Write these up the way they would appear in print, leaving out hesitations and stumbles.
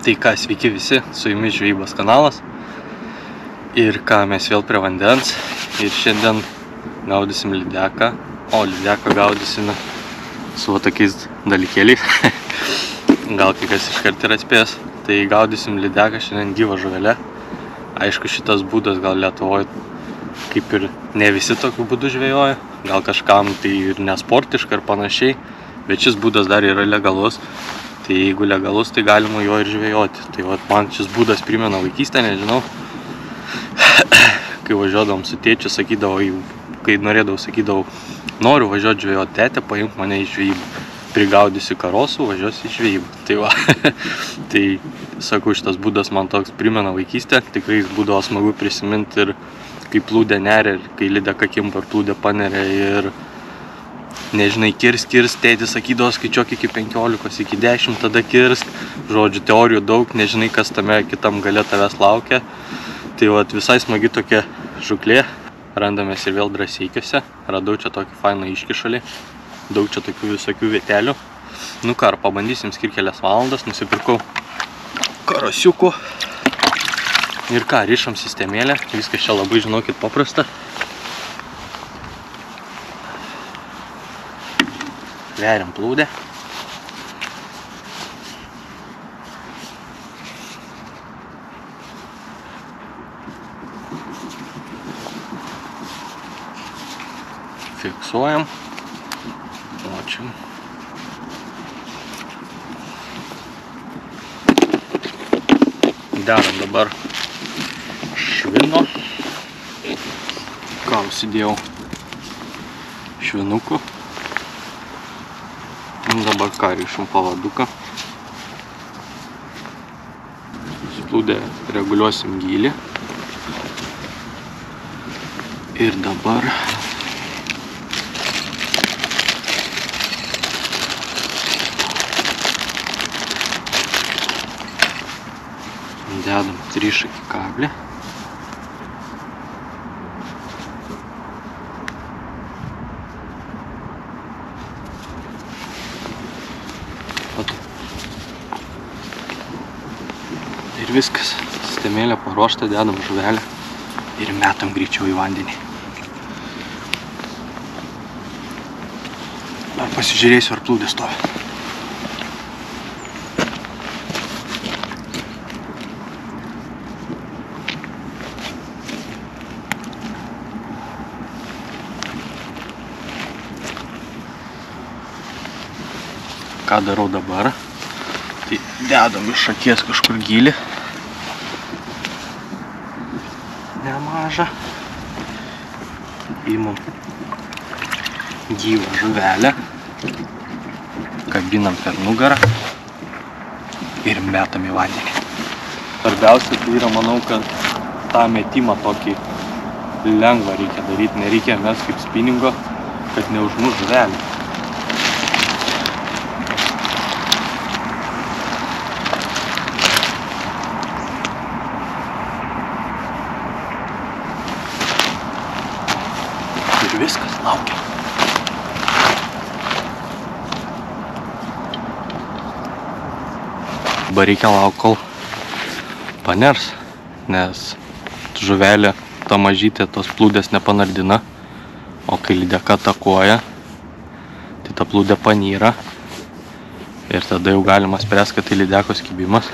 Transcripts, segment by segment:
Tai ką, sveiki visi, su jumis žvejybos kanalas. Ir ką, mes vėl prie vandens. Ir šiandien gaudysim lydeką. O lydeką gaudysime su tokiais dalykėliais. Gal kai kas iškart ir atspės. Tai gaudysim lydeką šiandien gyvą žuvelę. Aišku, šitas būdas gal Lietuvoje kaip ir ne visi tokiu būdu žvejoja. Gal kažkam tai ir nesportiška ir panašiai. Bet šis būdas dar yra legalus. Tai jeigu legalus, tai galima jo ir žvejoti. Tai vat man šis būdas primena vaikystę, nežinau. Kai važiuodavom su tėčiu, kai norėdavau, sakydavau, noriu važiuoti žvejoti, tėtė, paimk mane į žvejybą. Prigaudysi karosų, važiuosi į žvejybą. Tai va, tai sakau, šitas būdas man toks primena vaikystę. Tikrai būdavo smagu prisiminti ir kai plūdė neria, ir kai lydeka kimpa ir plūdė paneria ir nežinai, kirst, tėtis sakydavo, skaičiuok iki 15, iki 10, tada kirst. Žodžiu, teorijų daug, nežinai, kas tame kitam gale tavęs laukia. Tai vat visai smagi tokia žuklė. Randamės ir vėl Drąseikiuose. Radau čia tokį fainą iškišalį. Daug čia tokių visokių vietelių. Nu ką, pabandysim skirti kelias valandas. Nusipirkau karosiukų. Ir ką, rišam sistemėlę. Viskas čia labai, žinokit, paprasta. Veriam plūdę. Fiksuojam. Močiam. Dedam dabar švino. Ką užsidėjau švinukų. Dabar ką, rišam pavaduką. Plūdę reguliuosim gylį. Ir dabar dedam trišakį kablį. Ir viskas. Sistemėlė paruošta, dedam žuvelę ir metam greičiau į vandenį. Dar pasižiūrėsiu, ar plūdė stovi. Ką darau dabar? Tai dedam iš akies kažkur gylį. Nemažą. Imam gyvą žuvelę. Kabinam per nugarą. Ir metam į vandenį. Svarbiausia tai yra, manau, kad tą metimą tokį lengvą reikia daryti. Nereikia mest kaip spiningo, kad neužmuš žuvelį. Ir viskas, laukia. Dabar reikia laukti, kol paners, nes žuvelė, ta mažytė, tos plūdės nepanardina, o kai lydeka atakuoja, tai ta plūdė panyra ir tada jau galima spręsti, kad tai lydekos kibimas.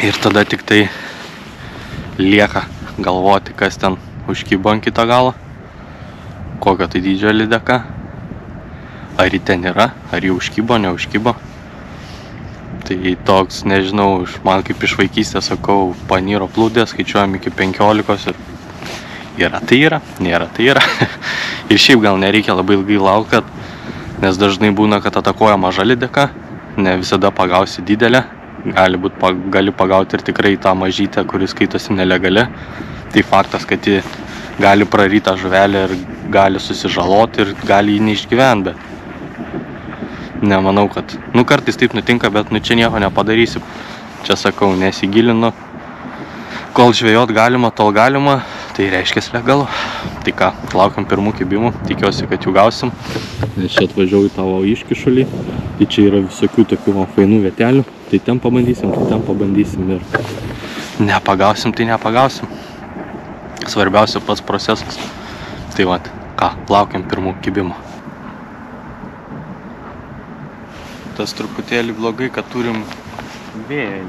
Ir tada tik tai lieka galvoti, kas ten užkybo ant kito galo, kokio tai dydžio lydeka, ar ji ten yra, ar ji užkybo, neužkybo. Tai toks, nežinau, man kaip iš vaikystės sakau, panyro plūdė, skaičiuojam iki 15 ir yra tai yra, nėra tai yra. Ir šiaip gal nereikia labai ilgai laukti, nes dažnai būna, kad atakuoja maža lydeka, ne visada pagausi didelę, gali pagauti ir tikrai tą mažytę, kuris skaitosi nelegali. Tai faktas, kad ji gali praryti tą žuvelę ir gali susižaloti ir gali jį neišgyventi, bet nemanau, kad, kartais taip nutinka, bet čia nieko nepadarysi. Čia sakau, nesigilinu. Kol žvejot galima, tol galima, tai reiškia legalu. Tai ką, laukiam pirmų kibimų, tikiuosi, kad jų gausim. Nes čia atvažiavau į tavo iškišulį, tai čia yra visokių tokių fainų vietelių. Tai ten pabandysim ir nepagausim, tai nepagausim. Svarbiausia pats procesas. Tai vat, ką, laukiam pirmų kibimo. Tas truputėlį blogai, kad turim vėją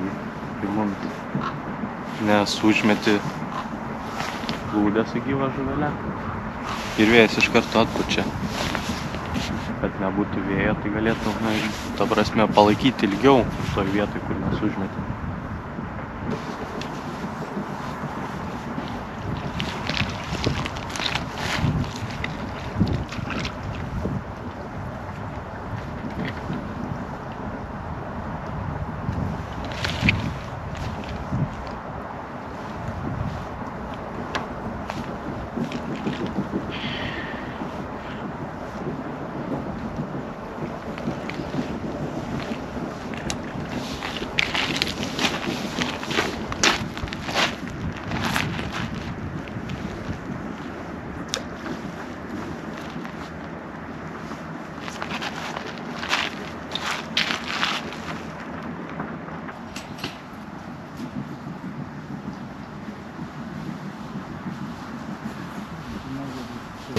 į mums, nes užmeti plūdę su gyva žuvelė ir vėjas iš karto atpučia. Kad nebūtų vėjo, tai galėtų, ta prasme, palaikyti ilgiau toj vietoj, kur mes užmetėm.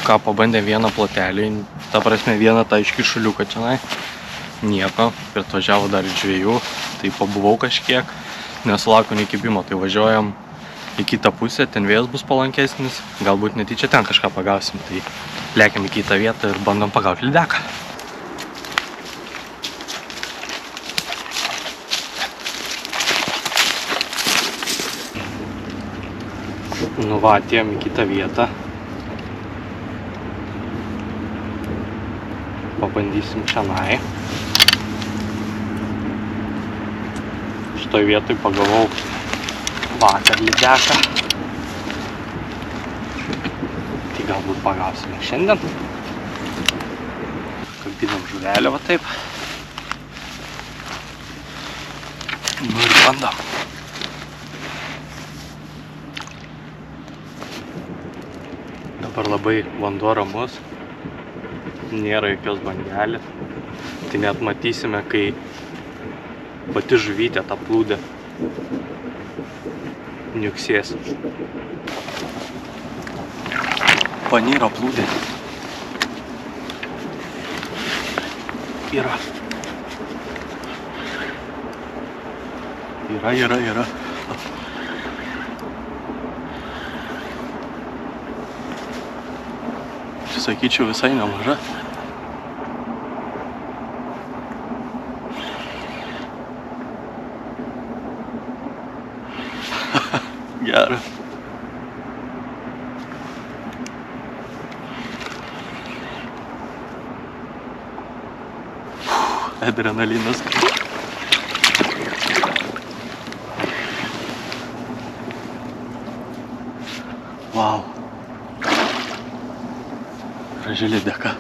Ką, pabandėm vieną plotelį, ta prasme vieną tą iškišuliuką čianai, nieko, atvažiavo dar žvejų, tai pabuvau kažkiek, nesulaukiau nei kibimo, tai važiuojam į kitą pusę, ten vėjas bus palankesnis, galbūt netyčia ten kažką pagausim, tai lekiam į kitą vietą ir bandom pagauti lydeką. Nu va, atėjom į kitą vietą. Pabandysim čianai. Šitoj vietoj pagavau vakar lydeką. Tai galbūt pagausime šiandien. Kabinam žuvelę va taip. Nu ir bandom. Dabar labai vanduo ramus. Nėra jokios bangelės, tai net matysime, kai pati žuvytė tą plūdę niuksės. Panyro plūdė. Yra. Sakyčiau, visai nemaža. Geras. Adrenalinas. Vau. Graži lydeka.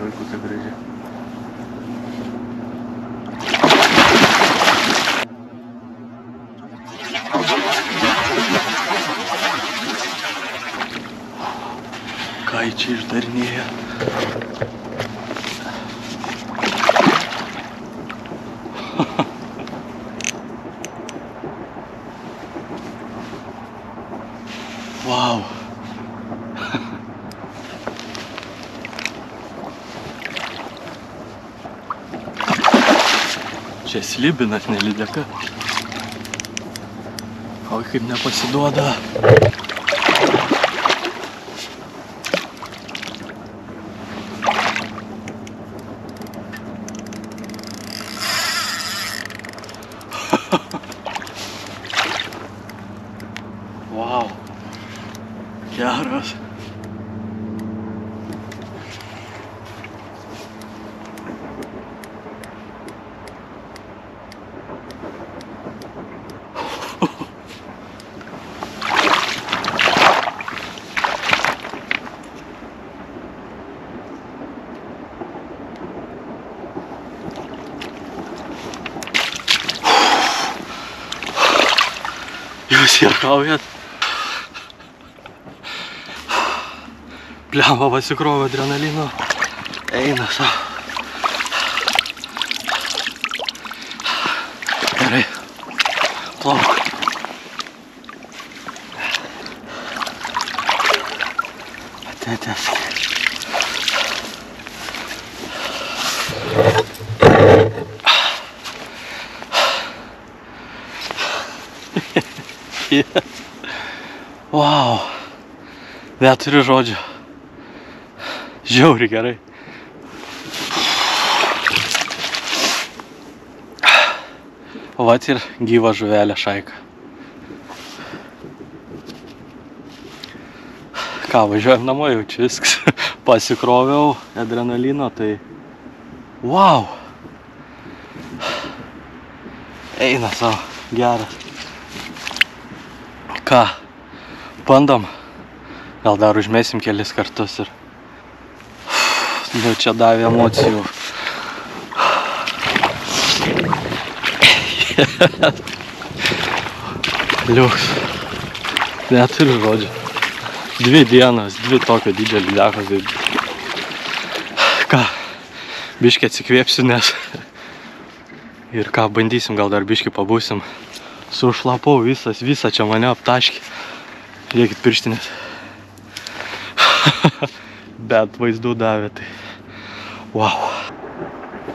Oi, kokia graži. Ką jį čia išdarinėja? Vau. Čia slibinas, ne lydeka. Oi, kaip nepasiduoda. Vau. Geras. Jūs juokaujat? Pliava pasikrovė adrenalino. Eina savo. Gerai. Plauk. Atėtės. Yes. Wow. Neturiu žodžio. Žiauriai gerai. Vat ir gyva žuvelė šaika. Ką, važiuojam namo, jau čia viskas. Pasikroviau adrenalino, tai wow. Eina savo, geras. Ką, bandom. Gal dar užmėsim kelis kartus ir nu čia davė emocijų. Liuks. Neturiu žodžio. 2 dienas, 2 tokio didžio lydekos. Ką, biškį atsikvėpsiu, nes ir ką, bandysim, gal dar biškį pabūsim. Sušlapau visą čia mane aptaškė. Žiūrėkit pirštinės. Bet vaizdų davė, tai wow.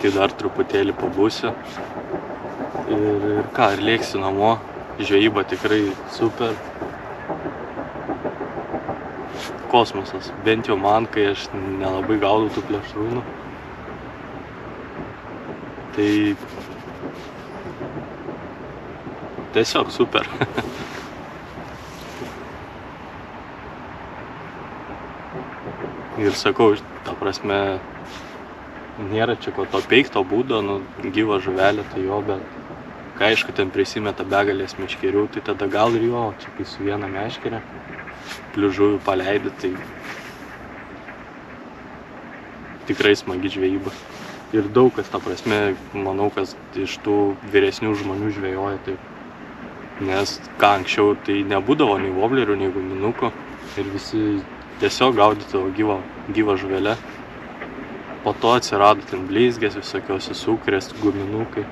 Tai dar truputėlį pabūsiu. Ir ką, ir lėksiu namo. Žvejyba tikrai super. Kosmosas. Bent jau man, kai aš nelabai gaudau tų plėšrūnų. Tai tiesiog super. Ir sakau, ta prasme, nėra čia ko to peikto būdo, nu, gyva žuvelė, tai jo, bet kai aišku, ten prisimeta begalės meškerių, tai tada gal ir jo, čia kai su viena meškerė, plius žuvių paleidi, tai tikrai smagi žvejyba. Ir daug kas, ta prasme, manau, kas iš tų vyresnių žmonių žvejoja, taip. Nes ką anksčiau, tai nebūdavo nei voblerių, nei guminukų, ir visi tiesiog gaudydavo gyvą žuvelę. Po to atsirado ten blizgės, visokios sukrės, guminukai.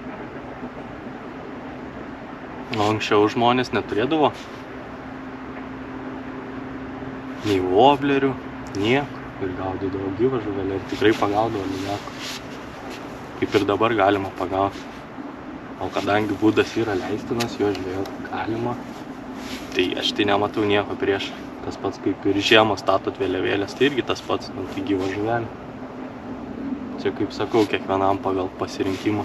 O anksčiau žmonės neturėdavo nei voblerių, nieko, ir gaudydavo gyvą žuvelę ir tikrai pagaudavo lydekų. Kaip ir dabar galima pagauti. O kadangi būdas yra leistinas, jo žvejoti galima, tai aš tai nematau nieko prieš. Tas pats kaip ir žiemą statot vėliavėlės, tai irgi tas pats, tai gyva žuvelė. Čia kaip sakau, kiekvienam pagal pasirinkimą.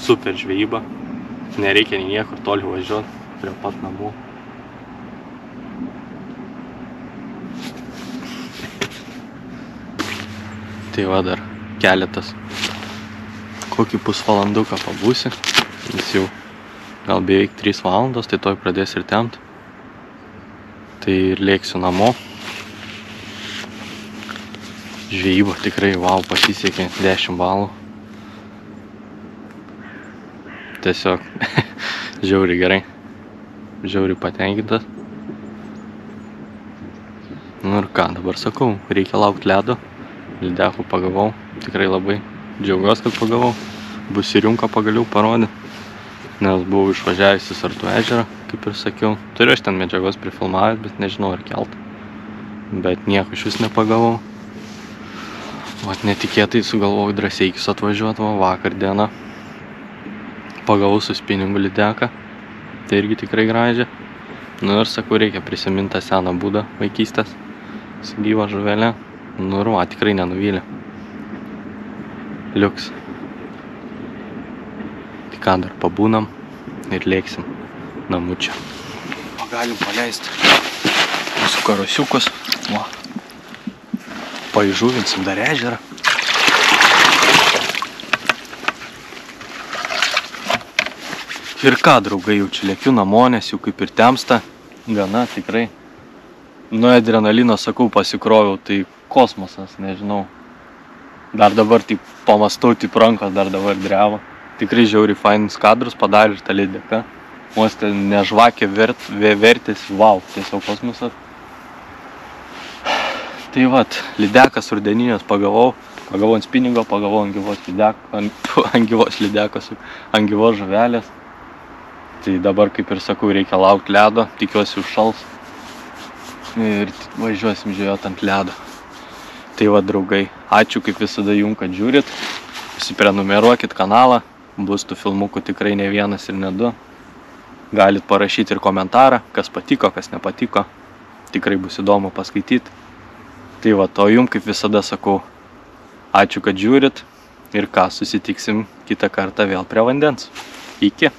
Super žvejyba. Nereikia niekur toli važiuoti, prie pat namų. Tai va dar keletas. Kokį pusvalanduką pabūsi. Jis jau gal beveik 3 valandos, tai toj pradės ir tempt. Tai ir lėksiu namo. Žvejyba tikrai, wow, pasisekė 10 balų. Tiesiog žiauriai gerai. Žiauriai patenkintas. Nu ir ką, dabar sakau, reikia laukti ledo. Lydekų pagavau, tikrai labai džiaugiuosi, kad pagavau. Bus ir jumką pagaliau parodė. Nes buvau išvažiavęs į Sartų ežerą, kaip ir sakiau. Turiu aš ten medžiagos prifilmavęs, bet nežinau ar keltą. Bet nieko iš vis nepagavau. Vat netikėtai sugalvojau Drąseikis atvažiuoti, vakar dieną. Pagavau su spiningu lydeką. Tai irgi tikrai gražią. Nu ir sakau, reikia prisiminti tą seną būdą vaikystės. Su gyva žuvelė. Nu ir va, tikrai nenuvylė. Liuks. Ką dar pabūnam ir lėksim namučią. O galim paleisti mūsų karosiukus. Va. Paįžuvinsim dar ežerą. Ir ką, draugai, jau čia lėkiu namo, nes jau kaip ir temsta. Gana, tikrai. Nu, adrenalino, sakau, pasikroviau, tai kosmosas, nežinau. Dar dabar taip pamastau, taip rankos dar dabar dreva. Tikrai žiauriai fainis kadrus padarė ir ta lydeka. Vos ten nežvakė vertis, wow, tiesiog kosmosas. Tai vat, lydekas rudeninės pagavau ant spiningo, pagavau ant gyvos lydekos, ant gyvos žuvelės. Tai dabar, kaip ir sakau, reikia laukti ledo, tikiuosi užšals. Ir važiuosim žiūrėti ant ledo. Tai va, draugai, ačiū kaip visada jums, kad žiūrit. Užsiprenumeruokit kanalą, bus tų filmukų tikrai ne vienas ir ne du. Galit parašyti ir komentarą, kas patiko, kas nepatiko. Tikrai bus įdomu paskaityti. Tai va, o jums kaip visada sakau, ačiū, kad žiūrit ir ką, susitiksim kitą kartą vėl prie vandens. Iki.